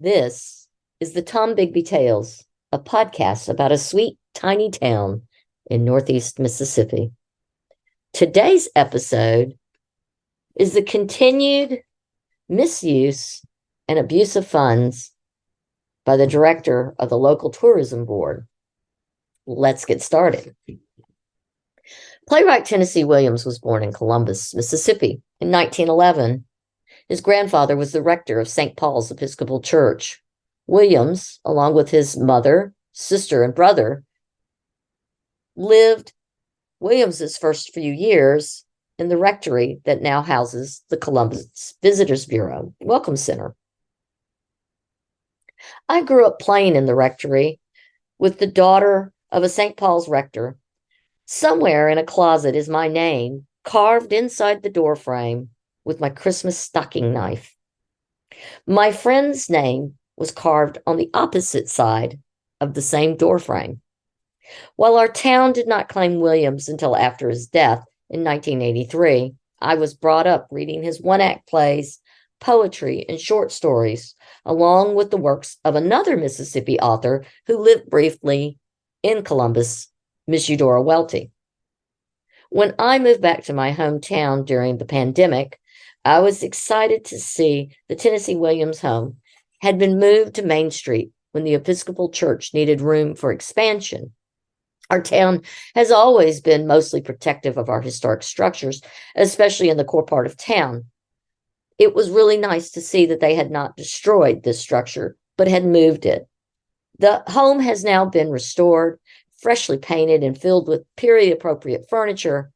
This is the Tombigbee Tales, a podcast about a sweet, tiny town in Northeast Mississippi. Today's episode is the continued misuse and abuse of funds by the director of the local tourism board. Let's get started. Playwright Tennessee Williams was born in Columbus, Mississippi in 1911. His grandfather was the rector of St. Paul's Episcopal Church. Williams, along with his mother, sister, and brother, lived Williams's first few years in the rectory that now houses the Columbus Visitors Bureau Welcome Center. I grew up playing in the rectory with the daughter of a St. Paul's rector. Somewhere in a closet is my name carved inside the doorframe with my Christmas stocking knife. My friend's name was carved on the opposite side of the same doorframe. While our town did not claim Williams until after his death in 1983, I was brought up reading his one-act plays, poetry, and short stories, along with the works of another Mississippi author who lived briefly in Columbus, Miss Eudora Welty. When I moved back to my hometown during the pandemic, I was excited to see the Tennessee Williams home had been moved to Main Street when the Episcopal Church needed room for expansion. Our town has always been mostly protective of our historic structures, especially in the core part of town. It was really nice to see that they had not destroyed this structure, but had moved it. The home has now been restored, freshly painted, and filled with period-appropriate furniture.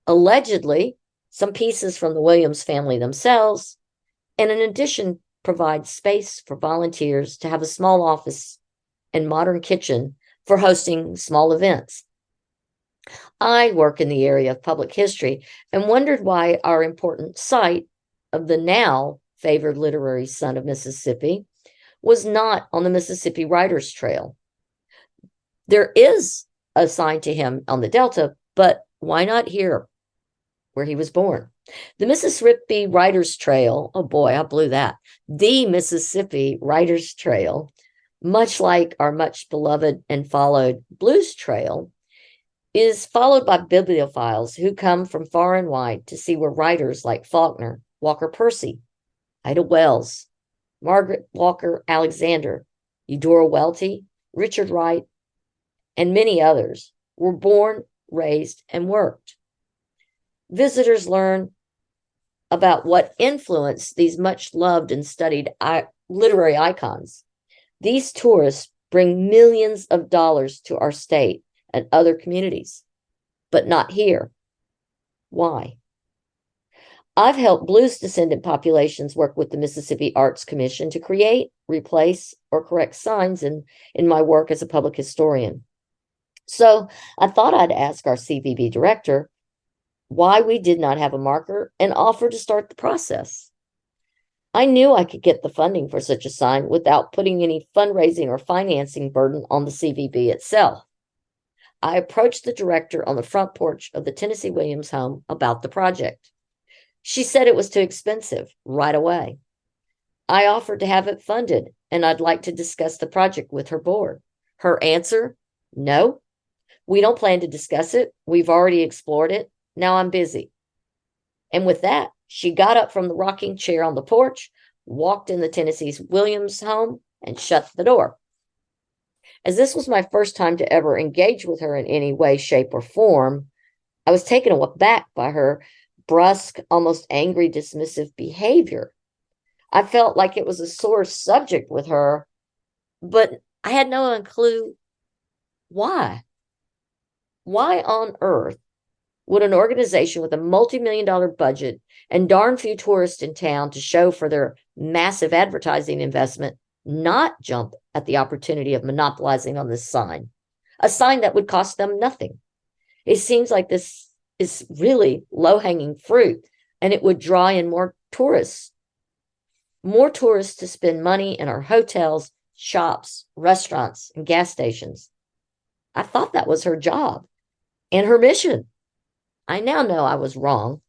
Allegedly, some pieces from the Williams family themselves, and in addition, provides space for volunteers to have a small office and modern kitchen for hosting small events. I work in the area of public history and wondered why our important site of the now favored literary son of Mississippi was not on the Mississippi Writers Trail. There is a sign to him on the Delta, but why not here, where he was born? The Mississippi Writers Trail, oh boy, I blew that. The Mississippi Writers Trail, much like our much beloved and followed Blues Trail, is followed by bibliophiles who come from far and wide to see where writers like Faulkner, Walker Percy, Ida Wells, Margaret Walker Alexander, Eudora Welty, Richard Wright, and many others were born, raised, and worked. Visitors learn about what influenced these much loved and studied literary icons. These tourists bring millions of dollars to our state and other communities, but not here. Why? I've helped blues descendant populations work with the Mississippi Arts Commission to create, replace, or correct signs in my work as a public historian. So I thought I'd ask our CVB director why we did not have a marker and offer to start the process. I knew I could get the funding for such a sign without putting any fundraising or financing burden on the CVB itself. I approached the director on the front porch of the Tennessee Williams home about the project. She said it was too expensive right away. I offered to have it funded, and I'd like to discuss the project with her board. Her answer, no, we don't plan to discuss it. We've already explored it. Now I'm busy. And with that, she got up from the rocking chair on the porch, walked in the Tennessee Williams home, and shut the door. As this was my first time to ever engage with her in any way, shape, or form, I was taken aback by her brusque, almost angry, dismissive behavior. I felt like it was a sore subject with her, but I had no clue why. Why on earth would an organization with a multi-million-dollar budget and darn few tourists in town to show for their massive advertising investment not jump at the opportunity of monopolizing on this sign, a sign that would cost them nothing? It seems like this is really low-hanging fruit, and it would draw in more tourists to spend money in our hotels, shops, restaurants, and gas stations. I thought that was her job and her mission. I now know I was wrong.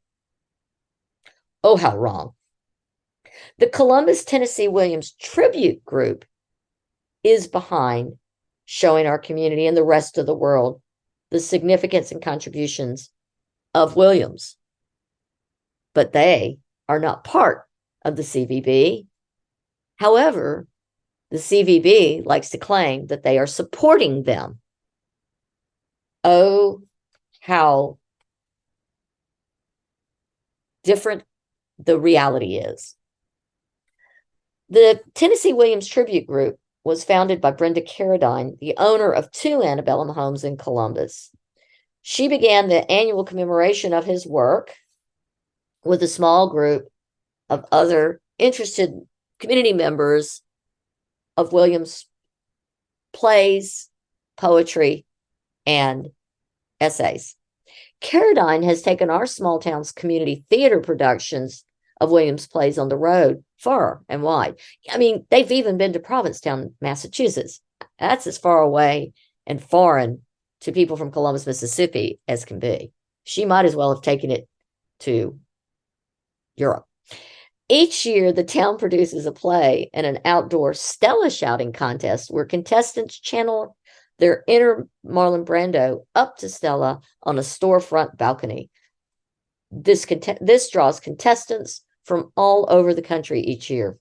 Oh, how wrong. The Columbus, Tennessee Williams Tribute Group is behind showing our community and the rest of the world the significance and contributions of Williams. But they are not part of the CVB. However, the CVB likes to claim that they are supporting them. Oh, how different the reality is. The Tennessee Williams Tribute Group was founded by Brenda Carradine, the owner of 2 antebellum homes in Columbus. She began the annual commemoration of his work with a small group of other interested community members of Williams' plays, poetry, and essays. Carradine has taken our small town's community theater productions of Williams' plays on the road far and wide. I mean, they've even been to Provincetown, Massachusetts. That's as far away and foreign to people from Columbus, Mississippi as can be. She might as well have taken it to Europe. Each year, the town produces a play and an outdoor Stella shouting contest where contestants channel their inner Marlon Brando up to Stella on a storefront balcony. This draws contestants from all over the country each year.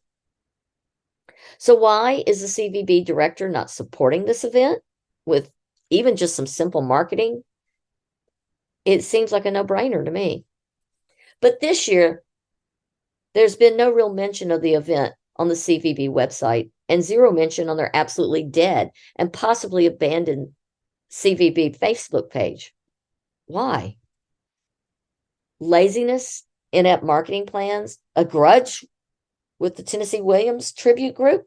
So why is the CVB director not supporting this event with even just some simple marketing? It seems like a no-brainer to me. But this year, there's been no real mention of the event on the CVB website and zero mention on their absolutely dead and possibly abandoned CVB Facebook page. Why? Laziness, inept marketing plans, a grudge with the Tennessee Williams Tribute Group?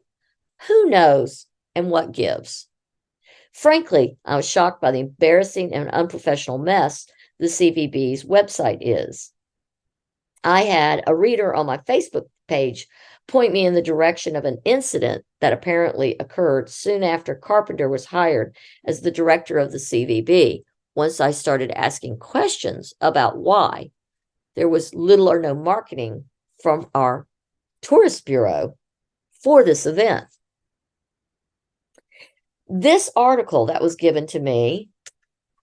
Who knows and what gives? Frankly, I was shocked by the embarrassing and unprofessional mess the CVB's website is. I had a reader on my Facebook page point me in the direction of an incident that apparently occurred soon after Carpenter was hired as the director of the CVB. Once I started asking questions about why there was little or no marketing from our tourist bureau for this event. This article that was given to me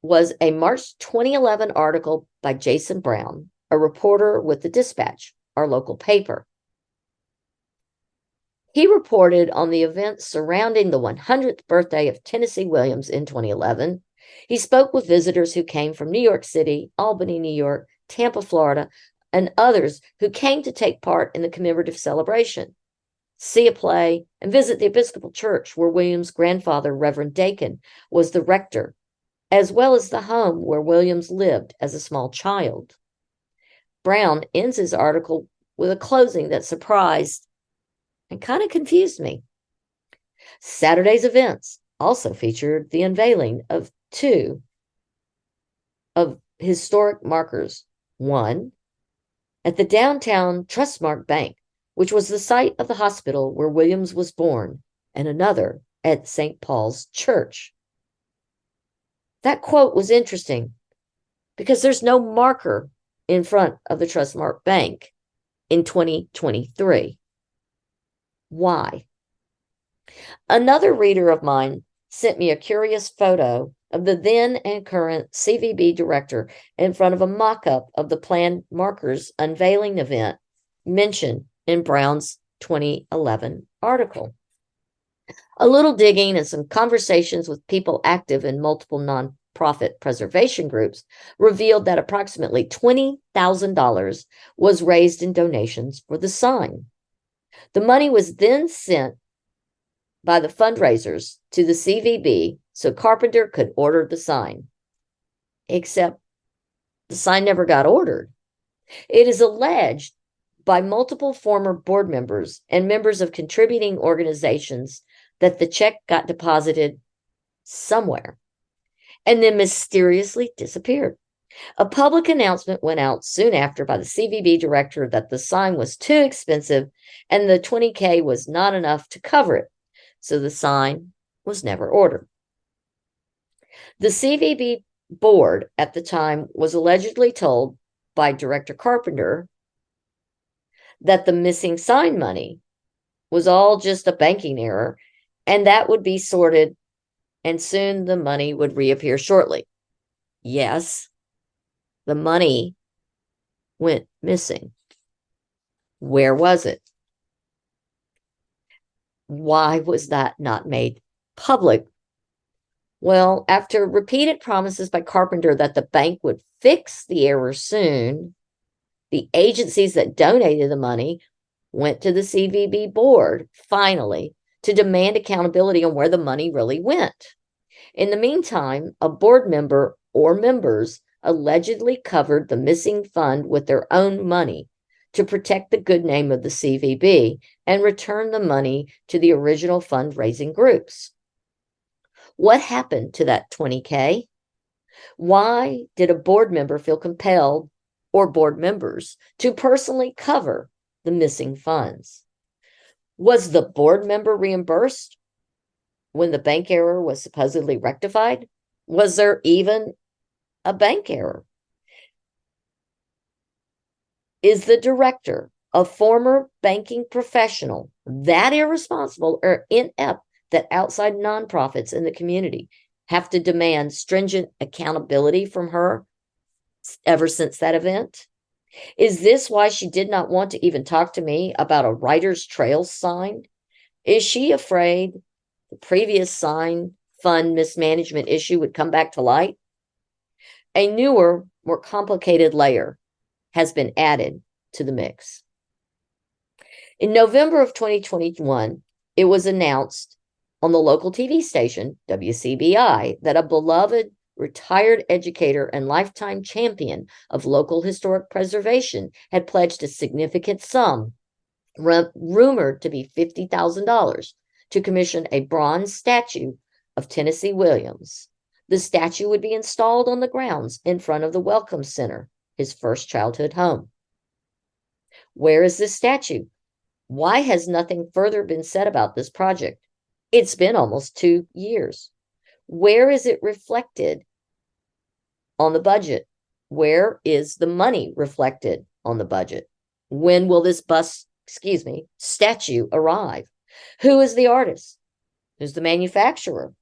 was a March 2011 article by Jason Brown, a reporter with the Dispatch, our local paper. He reported on the events surrounding the 100th birthday of Tennessee Williams in 2011. He spoke with visitors who came from New York City, Albany, New York, Tampa, Florida, and others who came to take part in the commemorative celebration, see a play, and visit the Episcopal Church where Williams' grandfather, Reverend Dakin, was the rector, as well as the home where Williams lived as a small child. Brown ends his article with a closing that surprised and kind of confused me. Saturday's events also featured the unveiling of 2 of historic markers. One, at the downtown Trustmark Bank, which was the site of the hospital where Williams was born, and another at St. Paul's Church. That quote was interesting because there's no marker in front of the Trustmark Bank in 2023. Why? Another reader of mine sent me a curious photo of the then and current CVB director in front of a mock-up of the planned markers unveiling event mentioned in Brown's 2011 article. A little digging and some conversations with people active in multiple nonprofit preservation groups revealed that approximately $20,000 was raised in donations for the sign. The money was then sent by the fundraisers to the CVB so Carpenter could order the sign. Except the sign never got ordered. It is alleged by multiple former board members and members of contributing organizations that the check got deposited somewhere and then mysteriously disappeared. A public announcement went out soon after by the CVB director that the sign was too expensive and the $20K was not enough to cover it, so the sign was never ordered. The CVB board at the time was allegedly told by Director Carpenter that the missing sign money was all just a banking error, and that would be sorted, and soon the money would reappear shortly. Yes, the money went missing. Where was it? Why was that not made public? Well, after repeated promises by Carpenter that the bank would fix the error soon, the agencies that donated the money went to the CVB board, finally, to demand accountability on where the money really went. In the meantime, a board member or members allegedly covered the missing fund with their own money to protect the good name of the CVB and return the money to the original fundraising groups. What happened to that $20K? Why did a board member feel compelled, or board members, to personally cover the missing funds? Was the board member reimbursed when the bank error was supposedly rectified? Was there even a bank error? Is the director, a former banking professional, that irresponsible or inept that outside nonprofits in the community have to demand stringent accountability from her ever since that event? Is this why she did not want to even talk to me about a writer's trail sign? Is she afraid the previous sign fund mismanagement issue would come back to light? A newer, more complicated layer has been added to the mix. In November of 2021, it was announced on the local TV station, WCBI, that a beloved retired educator and lifetime champion of local historic preservation had pledged a significant sum, rumored to be $50,000, to commission a bronze statue of Tennessee Williams. The statue would be installed on the grounds in front of the Welcome Center, his first childhood home. Where is this statue? Why has nothing further been said about this project? It's been almost 2 years. Where is it reflected on the budget? Where is the money reflected on the budget? When will this statue arrive? Who is the artist? Who's the manufacturer?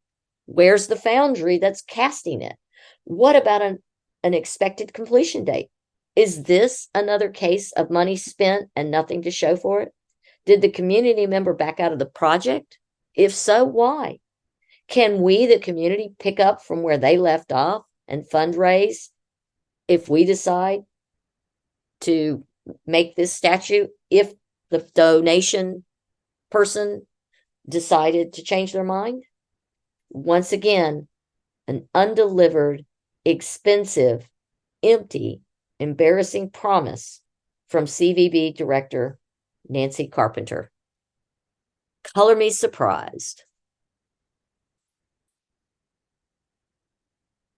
Where's the foundry that's casting it? What about an expected completion date? Is this another case of money spent and nothing to show for it? Did the community member back out of the project? If so, why? Can we, the community, pick up from where they left off and fundraise if we decide to make this statue, if the donation person decided to change their mind? Once again, an undelivered, expensive, empty, embarrassing promise from CVB director Nancy Carpenter. Color me surprised.